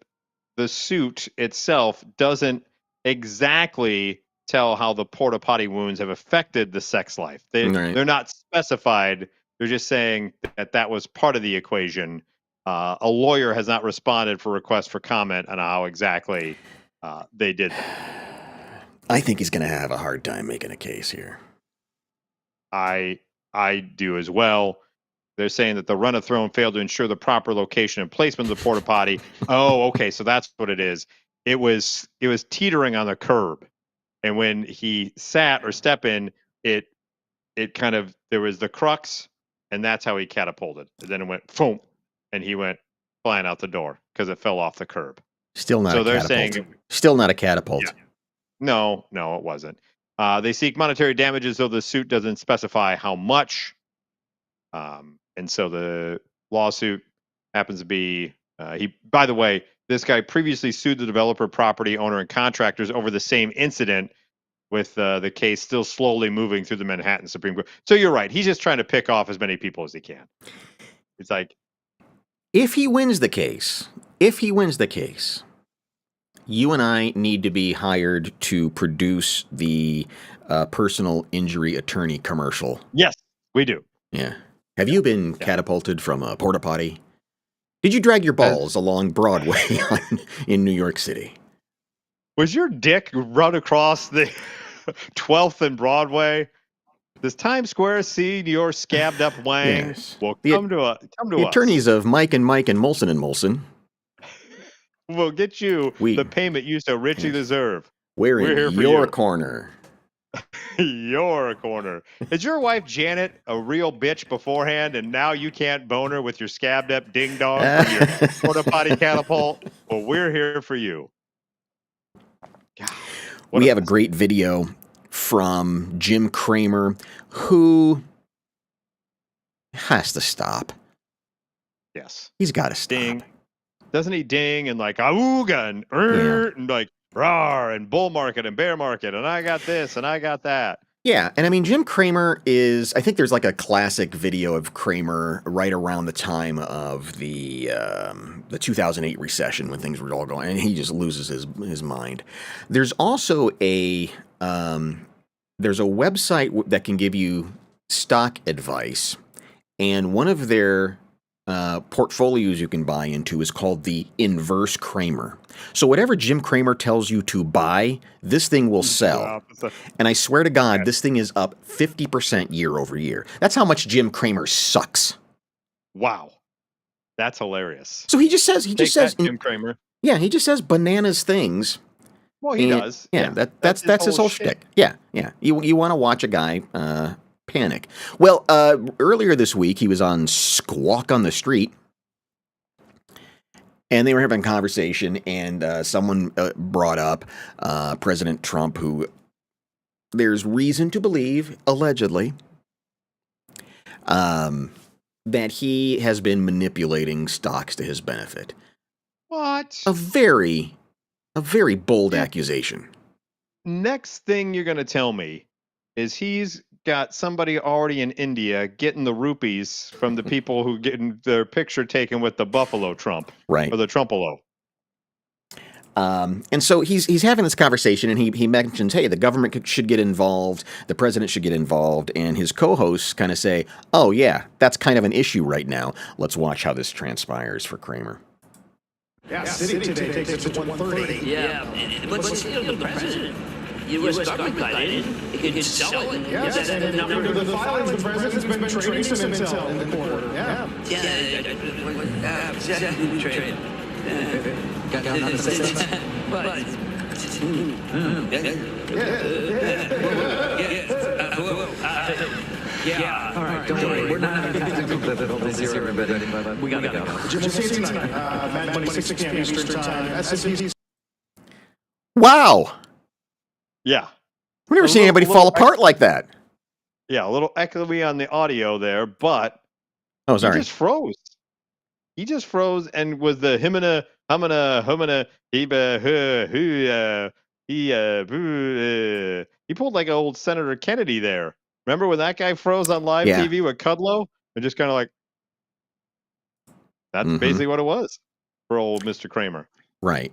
the suit itself doesn't exactly tell how the porta potty wounds have affected the sex life. They're not specified. They're just saying that was part of the equation. A lawyer has not responded for requests for comment on how exactly they did that. I think he's going to have a hard time making a case here. I do as well. They're saying that the Rent-A-Throne failed to ensure the proper location and placement of the porta potty. Oh, okay, so that's what it is. It was teetering on the curb, and when he sat or stepped in, it kind of, there was the crux, and that's how he catapulted. And then it went boom, and he went flying out the door because it fell off the curb. Still not. So a they're catapult. saying Still not a catapult. Yeah. No, it wasn't. They seek monetary damages, though the suit doesn't specify how much. And so the lawsuit happens to be by the way, this guy previously sued the developer, property owner, and contractors over the same incident, with the case still slowly moving through the Manhattan Supreme Court. So you're right. He's just trying to pick off as many people as he can. It's like, if he wins the case, You and I need to be hired to produce the personal injury attorney commercial. Yes, we do. Yeah. Have you been catapulted from a porta potty? Did you drag your balls along Broadway in New York City? Was your dick run across the 12th and Broadway? Does Times Square see your scabbed up wang? Yes. Well, come to us. The attorneys of Mike and Molson and Molson. We'll get you the payment you so richly deserve. We're in here for your you. corner. Your corner. Is your wife Janet a real bitch beforehand, and now you can't bone her with your scabbed up ding dong from your porta potty catapult? Well, we're here for you. God, we have a great video from Jim Cramer, who has to stop. Yes, he's got to stop. Ding. Doesn't he ding and like auga and and like rawr and bull market and bear market and I got this and I got that. Yeah, and I mean Jim Cramer is. I think there's like a classic video of Cramer right around the time of the 2008 recession when things were all going, and he just loses his mind. There's also a website that can give you stock advice, and one of their portfolios you can buy into is called the Inverse Cramer. So whatever Jim Cramer tells you to buy, this thing will sell. And I swear to God, this thing is up 50% year over year. That's how much Jim Cramer sucks. Wow. That's hilarious. So he just says Jim Cramer. Yeah, he just says bananas things. Well, he does. Yeah, that's his whole shtick. Yeah. You want to watch a guy panic. Well, earlier this week, he was on Squawk on the Street, and they were having a conversation, and someone brought up President Trump, who there's reason to believe, allegedly, that he has been manipulating stocks to his benefit. What? A very bold accusation. Next thing you're going to tell me is he's got somebody already in India getting the rupees from the people who getting their picture taken with the Buffalo Trump, right? Or the Trumpolo. And so he's having this conversation, and he mentions, hey, the government should get involved, the president should get involved, and his co-hosts kind of say, oh yeah, that's kind of an issue right now. Let's watch how this transpires for Cramer. Yeah, City today takes it to 130. Yeah, but the president. U.S. government got in. It can sell it. Yes, and according to the filings, the president's been trading some intel in the quarter. Yeah. Trade. Got nothing to say. Yeah. All right, don't worry. We're not having technical difficulties here, everybody, but we gotta go. Jim, we'll see you tonight. Mad Money, 6 p.m. Eastern Time. S&P. Wow. Yeah. We've never seen anybody fall apart like that. Yeah, a little echoey on the audio there, but oh, sorry. He just froze. He just froze and was the humana, he pulled like old Senator Kennedy there. Remember when that guy froze on live TV with Kudlow? And just kind of like, that's basically what it was for old Mr. Cramer. Right.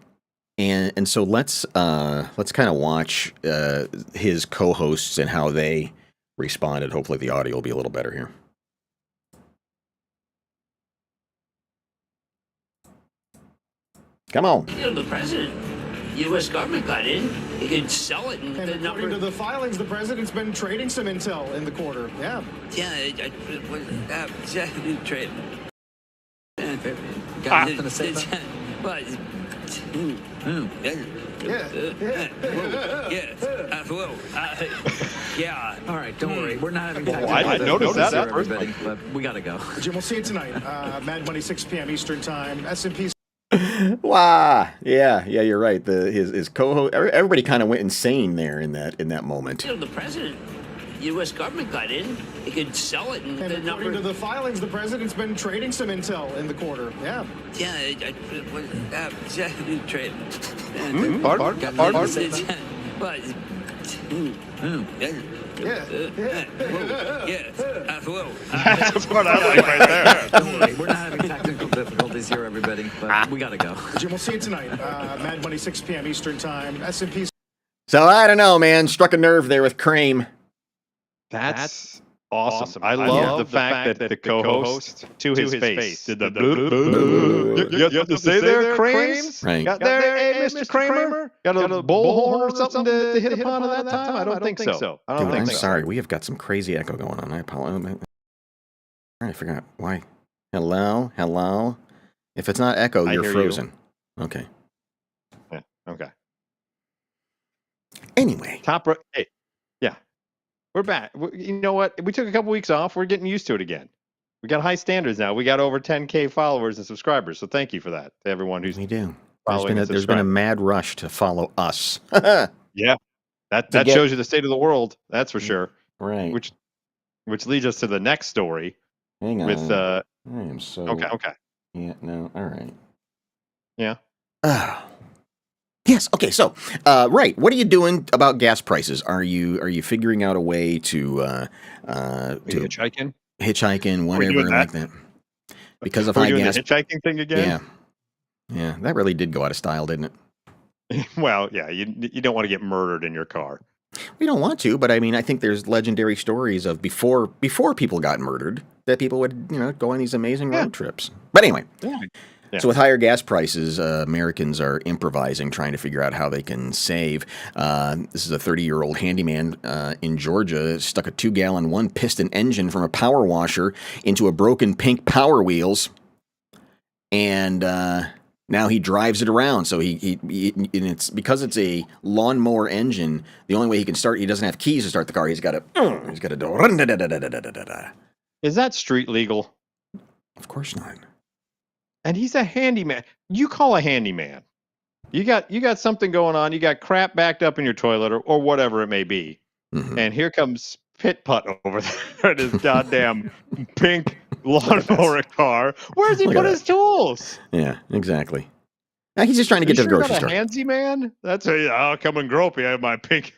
And so let's kind of watch his co-hosts and how they responded. Hopefully the audio will be a little better here. Come on. The president. U.S. government got in. It can sell it. And according to the filings, the president's been trading some intel in the quarter. Yeah. Trade. Got nothing to say about But. Yeah. All right, don't worry. We're not having I didn't notice that at first. but we gotta go. Jim, we'll see you tonight. Mad Money, 6 p.m. Eastern Time. S&P. Wow. Yeah, you're right. His co-host, everybody kind of went insane there in that moment. The president. U.S. government got in. It could sell it. And according to the filings, the president's been trading some intel in the quarter. Yeah. Trade. Pardon? But. That's the part I like right there. Don't worry, we're not having technical difficulties. difficulties here, everybody, but we gotta go. Jim, we'll see you tonight. Mad Money, 6 p.m. Eastern Time. S&P. So I don't know, man. Struck a nerve there with Kramer. That's awesome. I love the fact that the co-host, to his face, did the bloop, bloop. You have to say there, Crames? Right. Got there, hey, Mr. Kramer? Got a bullhorn or something to hit upon at that time? I don't think so. Dude, I'm sorry. We have got some crazy echo going on. I apologize. I forgot why. Hello? Hello? If it's not echo, you're frozen. Okay. Yeah, okay. Anyway. Hey, yeah. We're back. You know what? We took a couple weeks off. We're getting used to it again. We got high standards now. We got over 10K followers and subscribers. So thank you for that to everyone who's We do. following. There's been a mad rush to follow us. Yeah. That shows you the state of the world. That's for sure. Right. Which leads us to the next story. Hang on. With I am so Okay. Yeah, no. All right. Yeah. Yes. Okay. So, right. What are you doing about gas prices? Are you figuring out a way to hitchhiking, whatever like that? Because of high gas. The hitchhiking thing again. Yeah. That really did go out of style, didn't it? Well, yeah. You don't want to get murdered in your car. We don't want to, but I mean, I think there's legendary stories of before people got murdered that people would go on these amazing road trips. But anyway. Yeah. So with higher gas prices, Americans are improvising, trying to figure out how they can save. This is a 30-year-old handyman in Georgia, stuck a 2-gallon, 1-piston engine from a power washer into a broken pink Power Wheels, and now he drives it around. So he and it's because it's a lawnmower engine. The only way he can start, he doesn't have keys to start the car. He's got to do. Is that street legal? Of course not. And he's a handyman. You call a handyman. You got something going on. You got crap backed up in your toilet or whatever it may be. Mm-hmm. And here comes Pit Putt over there in his goddamn pink lawnmower car. Where's he put his tools? Yeah, exactly. Now he's just trying to get to the grocery store. A handsy man? That's I'll come and grope you. I have my pink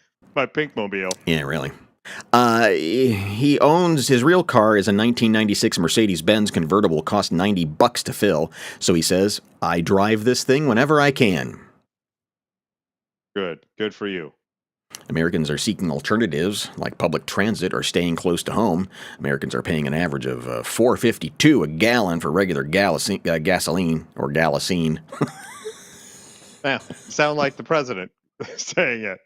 mobile. Yeah, really. He owns his real car is a 1996 Mercedes-Benz convertible, cost $90 to fill. So he says, "I drive this thing whenever I can." Good for you. Americans are seeking alternatives like public transit or staying close to home. Americans are paying an average of $4.52 a gallon for regular gasoline or galasine. Yeah, sound like the president saying it.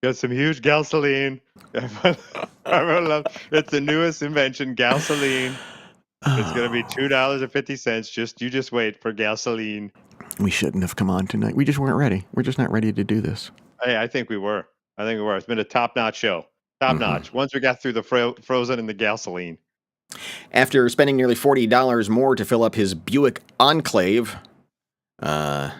Got some huge gasoline. It's the newest invention, gasoline. It's going to be $2.50. You just wait for gasoline. We shouldn't have come on tonight. We just weren't ready. We're just not ready to do this. Hey, I think we were. It's been a top-notch show. Top-notch. Once we got through the frozen and the gasoline. After spending nearly $40 more to fill up his Buick Enclave, an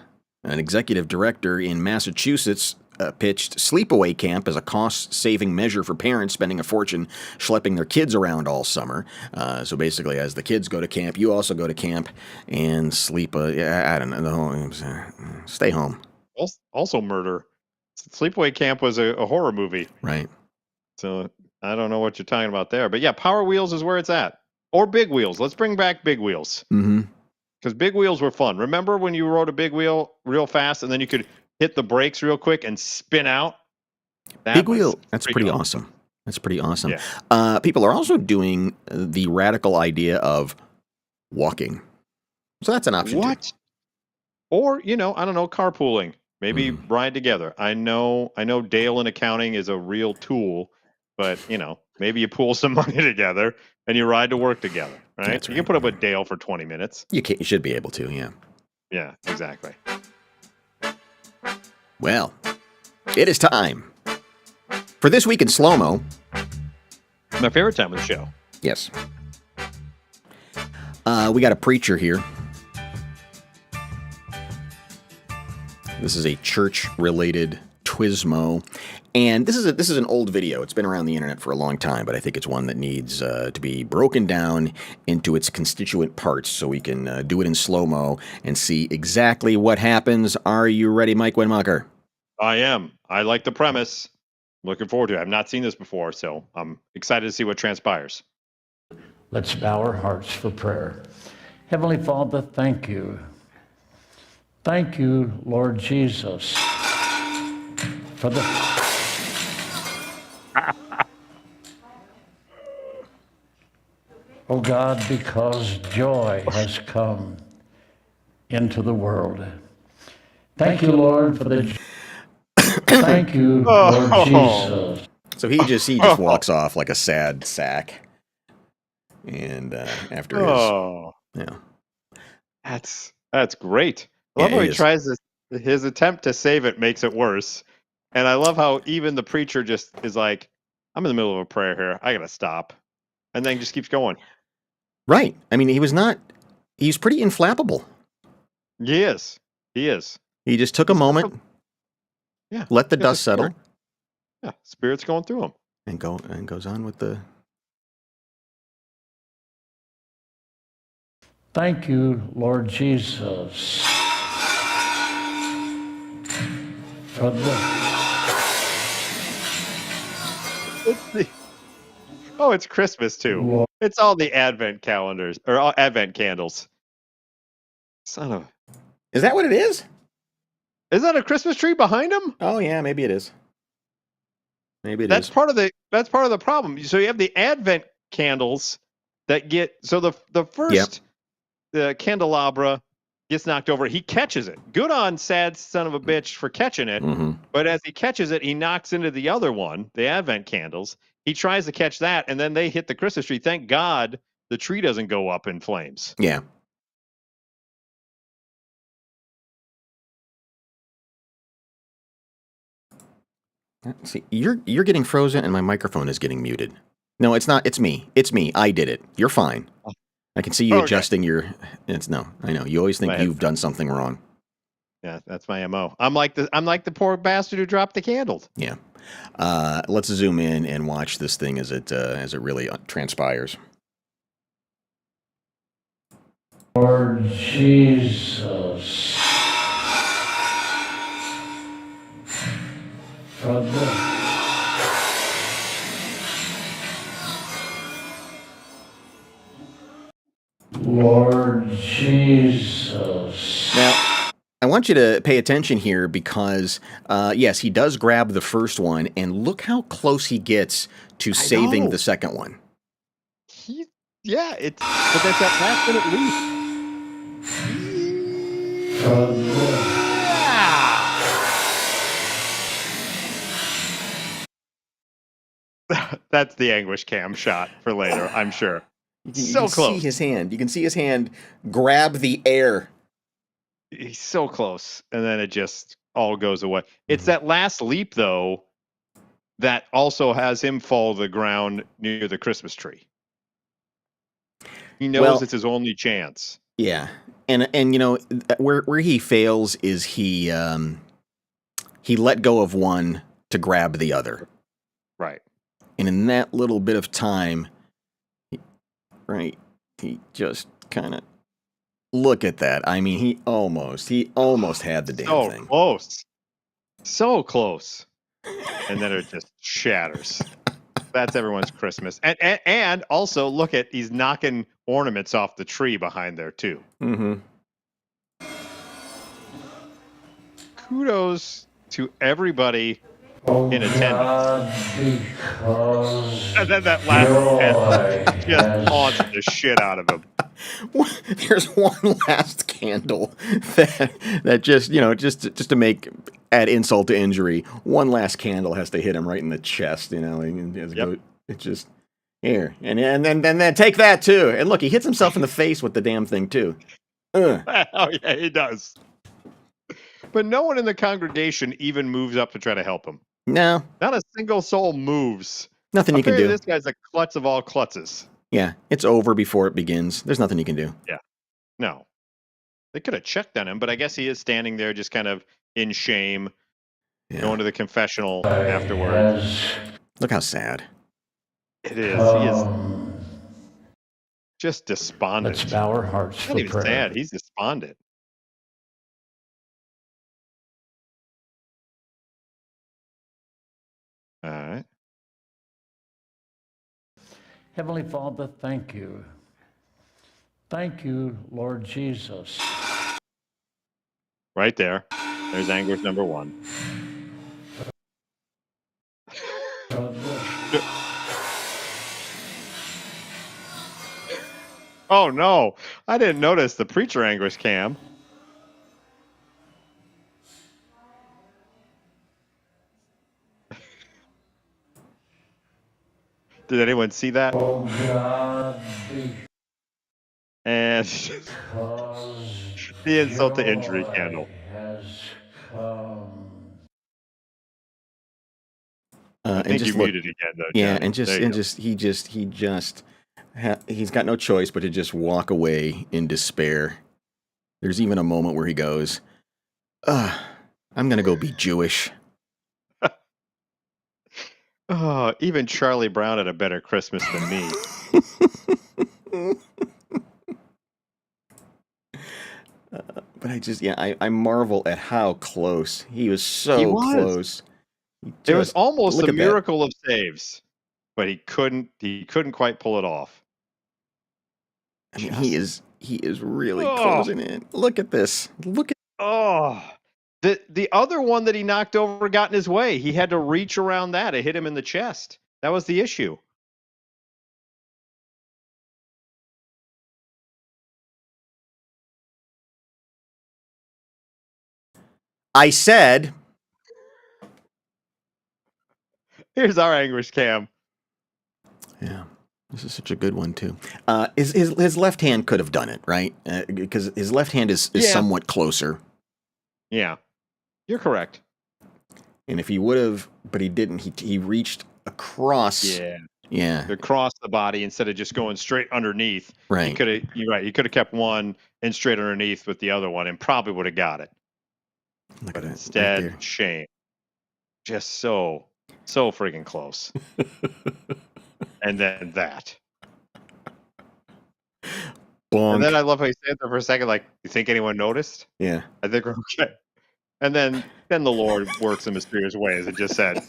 executive director in Massachusetts pitched sleepaway camp as a cost-saving measure for parents spending a fortune schlepping their kids around all summer. So basically, as the kids go to camp, you also go to camp and sleep. I don't know. Stay home. Also murder. Sleepaway Camp was a horror movie. Right. So I don't know what you're talking about there. But yeah, Power Wheels is where it's at. Or Big Wheels. Let's bring back Big Wheels. Mm-hmm. Because Big Wheels were fun. Remember when you rode a Big Wheel real fast and then you could hit the brakes real quick and spin out? Big Wheel. That's pretty awesome. That's pretty awesome. Yeah. People are also doing the radical idea of walking. So that's an option. What? Too. Or, I don't know, carpooling. Maybe ride together. I know Dale in accounting is a real tool, but maybe you pool some money together and you ride to work together, right? That's You right. can put up with Dale for 20 minutes. You should be able to, yeah. Yeah, exactly. Well, it is time for This Week in Slow-Mo. My favorite time of the show. Yes. We got a preacher here. This is a church-related Twismo, and this is an old video. It's been around the internet for a long time, but I think it's one that needs to be broken down into its constituent parts so we can do it in slow-mo and see exactly what happens. Are you ready, Mike Winmacher? I am. I like the premise. Looking forward to it. I've not seen this before, so I'm excited to see what transpires. Let's bow our hearts for prayer. Heavenly Father, thank you. Thank you, Lord Jesus, for the... Oh God, because joy has come into the world. Thank you, Lord, for the... Thank you, Lord Jesus. So he just walks off like a sad sack. And after his, Oh, yeah, that's great. I yeah, love how it he is. tries this. His attempt to save it makes it worse, and I love how even the preacher just is like, "I'm in the middle of a prayer here. I gotta stop," and then just keeps going. Right. I mean, he's pretty inflammable. He is. He is. He just took a He's got moment, yeah. let the He has a dust settle, spirit. Yeah, spirit's going through him. and goes on with the... Thank you, Lord Jesus, for the... Oh, it's Christmas too. Lord. It's all the Advent calendars or all Advent candles. Son of. Is that what it is? Is that a Christmas tree behind him? Oh yeah, maybe it is. Maybe it That's is. part of the problem. So you have the Advent candles that get so the first the candelabra gets knocked over. He catches it. Good on sad son of a bitch for catching it. Mm-hmm. But as he catches it, he knocks into the other one, the Advent candles. He tries to catch that, and then they hit the Christmas tree. Thank God the tree doesn't go up in flames. Yeah. See, you're getting frozen, and my microphone is getting muted. No, it's not. It's me. It's me. I did it. You're fine. I can see you Okay. adjusting your. It's no. I know. You always think My you've done something wrong. Yeah, that's my MO. I'm like the poor bastard who dropped the candles. Yeah. Let's zoom in and watch this thing as it really transpires. Lord Jesus, for the... Lord Jesus. Now, I want you to pay attention here because, yes, he does grab the first one, and look how close he gets to saving know. the second one. But that's that last minute leap. For the... That's the anguish cam shot for later, I'm sure. You So can close. see his hand. You can see his hand grab the air. He's so close, and then it just all goes away. It's that last leap, though, that also has him fall to the ground near the Christmas tree. He knows it's his only chance. Yeah, and you know where he fails is he let go of one to grab the other, Right. and in that little bit of time, he just kind of look at that. I mean, he almost had the damn thing. So close, and then it just shatters. That's everyone's Christmas, and also look at he's knocking ornaments off the tree behind there too. Mm-hmm. Kudos to everybody Oh in attendance. God, because And then that last candle just haunts the shit out of him. There's one last candle that just to add insult to injury. One last candle has to hit him right in the chest. It just here and then take that too. And look, he hits himself in the face with the damn thing too. Oh yeah, he does. But no one in the congregation even moves up to try to help him. No, not a single soul moves. Nothing you can do. This guy's a klutz of all klutzes. Yeah, it's over before it begins. There's nothing you can do. Yeah, no. They could have checked on him, but I guess he is standing there just kind of in shame, going to the confessional afterwards. Look how sad. It is. He is just despondent. Let's bow our hearts for Not even prayer. sad. He's despondent. All right. Heavenly Father, thank you. Thank you, Lord Jesus. Right there. There's Anguish number 1. Oh no, I didn't notice the preacher Anguish cam. Did anyone see that? Oh God, And because the insult to injury joy candle. has come. I And think you just look, muted again though, yeah, Johnny. and There you go. he's got no choice but to just walk away in despair. There's even a moment where he goes, I'm gonna go be Jewish. Oh, even Charlie Brown had a better Christmas than me. But I marvel at how close. He was He so was. close. It was Just almost look a at that. miracle of saves, but he couldn't quite pull it off. I mean, he is really Oh. closing in. Look at this. Look at The other one that he knocked over got in his way. He had to reach around that. It hit him in the chest. That was the issue. I said. Here's our Anguish cam. Yeah. This is such a good one too. His left hand could have done it, right? Because his left hand is Yeah. somewhat closer. Yeah, you're correct. And if he would have, but he didn't. He reached across. Yeah. Across the body instead of just going straight underneath. Right. You're right. He could have kept one and straight underneath with the other one and probably would have got it. Look But at that. instead, Right there. shame. Just so freaking close. And then that. Bonk. And then I love how he said there for a second, like, you think anyone noticed? Yeah. I think we're okay. And then the Lord works in mysterious ways and just said,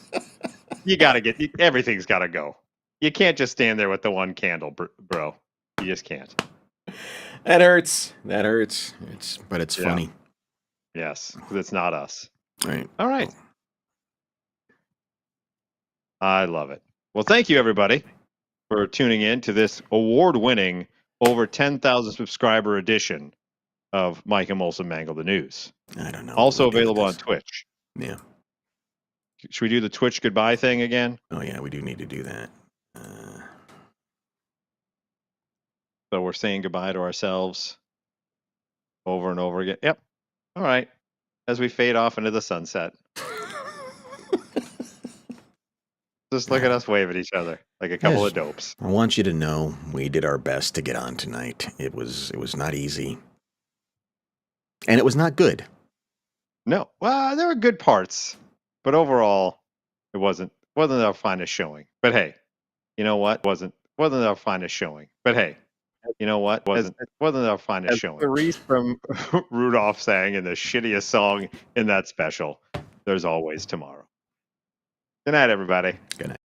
everything's got to go. You can't just stand there with the one candle, bro. You just can't. That hurts. But it's funny. Yes, because it's not us. Right. All right. I love it. Well, thank you, everybody, for tuning in to this award-winning, over 10,000 subscriber edition of Mike and Molson Mangle the News. I don't know. Also available on Twitch. Yeah. Should we do the Twitch goodbye thing again? Oh, yeah, we do need to do that. So we're saying goodbye to ourselves over and over again. Yep. All right. As we fade off into the sunset. Just look at us wave at each other like a couple of dopes. I want you to know we did our best to get on tonight. It was not easy. And it was not good. No. Well, there were good parts. But overall, it wasn't our finest showing. But hey, you know what? Wasn't our finest showing. But hey, you know what? Wasn't our finest showing. The Reese from Rudolph sang in the shittiest song in that special. There's always tomorrow. Good night, everybody. Good night.